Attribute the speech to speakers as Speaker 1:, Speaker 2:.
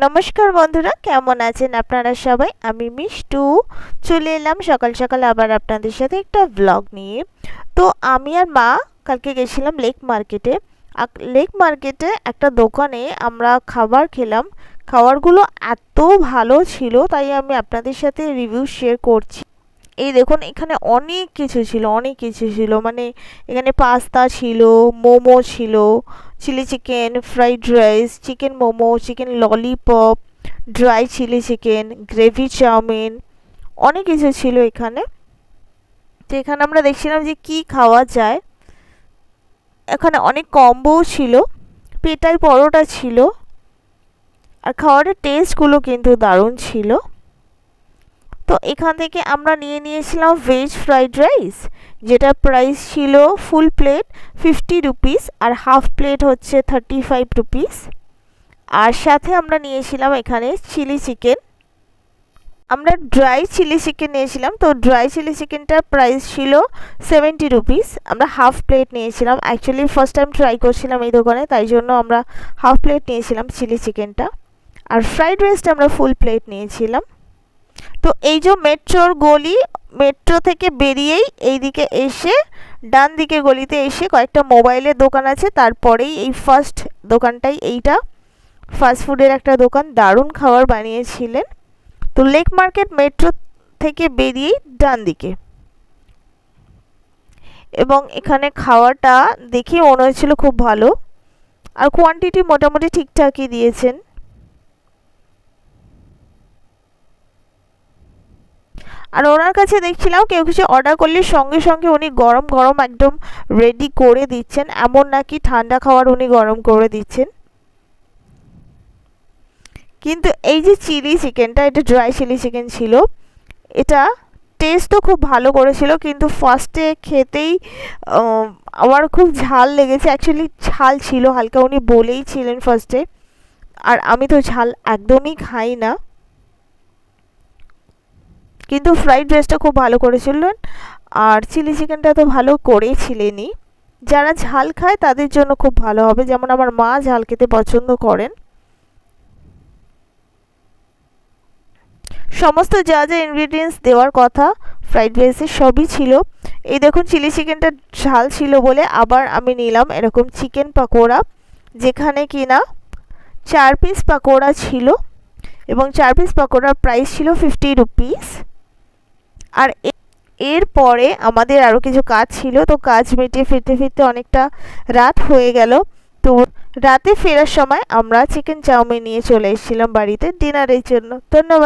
Speaker 1: নমস্কার বন্ধুরা, কেমন আছেন আপনারা সবাই? আমি মিষ্টু চলে এলাম সকাল সকাল আবার আপনাদের সাথে একটা ব্লগ নিয়ে। তো আমি আর মা কালকে গেছিলাম লেক মার্কেটে। লেক মার্কেটে একটা দোকানে আমরা খাবার খেলাম। খাবারগুলো এত ভালো ছিল, তাই আমি আপনাদের সাথে রিভিউ শেয়ার করছি। এই দেখুন, এখানে অনেক কিছু ছিল, মানে এখানে পাস্তা ছিল, মোমো ছিল, chilli chicken, fried rice, chicken momo, chicken lollipop, dry chilli chicken, gravy chowmein, অনেক কিছু ছিল এখানে। তো এখানে আমরা দেখছিলাম যে কি খাওয়া যায়। এখানে অনেক কম্বোও ছিল, পেটাই পরোটা ছিল, আর খাবারের টেস্টগুলো কিন্তু দারুণ ছিল। তো এখান থেকে আমরা নিয়েছিলাম ভেজ ফ্রাইড রাইস, যেটার প্রাইস ছিল ফুল প্লেট 50 রুপিস আর হাফ প্লেট হচ্ছে 35 রুপিস। আর সাথে আমরা নিয়েছিলাম এখানে চিলি চিকেন। আমরা ড্রাই চিলি চিকেন নিয়েছিলাম, তো ড্রাই চিলি চিকেনটার প্রাইস ছিল 70 রুপিস। আমরা হাফ প্লেট নিয়েছিলাম, অ্যাকচুয়ালি ফার্স্ট টাইম ট্রাই করছিলাম এই দোকানে, তাই জন্য আমরা হাফ প্লেট নিয়েছিলাম চিলি চিকেনটা। আর ফ্রাইড রাইসটা আমরা ফুল প্লেট নিয়েছিলাম। তো এই যে মেট্রো থেকে বেরিয়েই এইদিকে এসে ডান দিকে গলিতে এসে কয়েকটা মোবাইলের দোকান আছে, তারপরেই এই ফার্স্ট দোকানটাই এইটা ফাস্টফুডের একটা দোকান, দারুণ খাবার বানিয়েছিলেন। তো লেক মার্কেট মেট্রো থেকে বেরিয়েই ডান দিকে, এবং এখানে খাওয়াটা দেখে মনে হয়েছিল খুব ভালো, আর কোয়ান্টিটি মোটামুটি ঠিকঠাকই দিয়েছেন। আর ওনার কাছে দেখছিলাম কেউ কিছু অর্ডার করলে সঙ্গে সঙ্গে উনি গরম গরম একদম রেডি করে দিচ্ছেন, এমন নাকি ঠান্ডা খাবার উনি গরম করে দিচ্ছেন। কিন্তু এই যে চিলি চিকেনটা, এটা ড্রাই চিলি চিকেন ছিল, এটা টেস্টও খুব ভালো করেছিল, কিন্তু ফার্স্টে খেতেই আমার খুব ঝাল লেগেছে। অ্যাকচুয়ালি ঝাল ছিল হালকা, উনি বলেই ছিলেন ফার্স্টে, আর আমি তো ঝাল একদমই খাই না। কিন্তু ফ্রাইড রাইসটা খুব ভালো করেছিলেন, আর চিলি চিকেনটা তো ভালো করেছিলেনই। যারা ঝাল খায় তাদের জন্য খুব ভালো হবে, যেমন আমার মা ঝাল খেতে পছন্দ করেন। সমস্ত যা যা ইনগ্রিডিয়েন্টস দেওয়ার কথা ফ্রাইড রাইসে সবই ছিল। এই দেখুন, চিলি চিকেনটা ঝাল ছিল বলে আবার আমি নিলাম এরকম চিকেন পাকোড়া, যেখানে কিনা 4 পিস পাকোড়া ছিল, এবং 4 পিস পাকোড়ার প্রাইস ছিল 50 রুপিস। আর এরপরে আমাদের আরও কিছু কাজ ছিল, তো কাজ মিটিয়ে ফিরতে ফিরতে অনেকটা রাত হয়ে গেল। তো রাতে ফেরার সময় আমরা চিকেন চাউমিন নিয়ে চলে এসেছিলাম বাড়িতে ডিনারের জন্য। ধন্যবাদ।